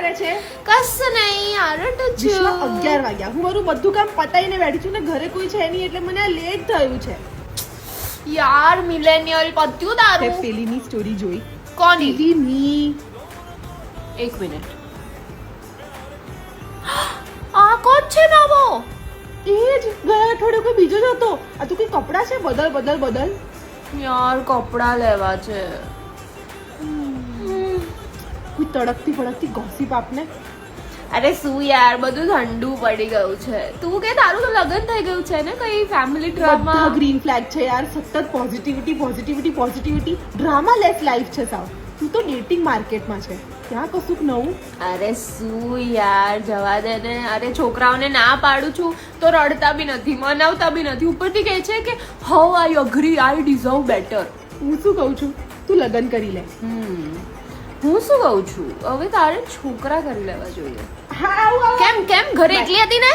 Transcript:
કરે છે? કશું નહીં યાર તો વિશ્વા 11 વાગ્યા. હું મારું બધું કામ પતાઈને બેઠી છું ને ઘરે કોઈ છે નહીં એટલે મને આ લેટ થયું છે. યાર મિલેનિયલ પત્યું તે તારું પેલીની સ્ટોરી જોઈ? કોની પેલીની. એક મિનિટ આ કોણ છે નવો એ જ ગયા અઠવાડિયે કોઈ બીજો જ હતો. આ તો કોઈ કપડા છે? બદલ બદલ બદલ. યાર કપડા લેવા છે કોઈ તડકતી ફડકતી ગોસિપ આપને. અરે શું યાર બધું ઠંડુ પડી ગયું છે તું કે તારું તો લગ્ન થઈ ગયું છે ને કઈ ફેમિલી બધા ડ્રામા ગ્રીન ફ્લેગ છે યાર. સતત positivity positivity positivity. Drama less life છે સાવ. તું તો ડેટિંગ માર્કેટમાં છે. ત્યાં કશુંક નવું? અરે શું યાર જવા દે ને. અરે છોકરાઓને ના પાડું છું તો રડતા બી નથી મનાવતા બી નથી ઉપરથી કહે છે કે how I agree I deserve better. હું શું કહું છું, તું લગ્ન કરી લે. હું શું કહું છું હવે તારે છોકરા કરી લેવા જોઈએ. હા આવું આવું. કેમ ઘરે એકલી હતી ને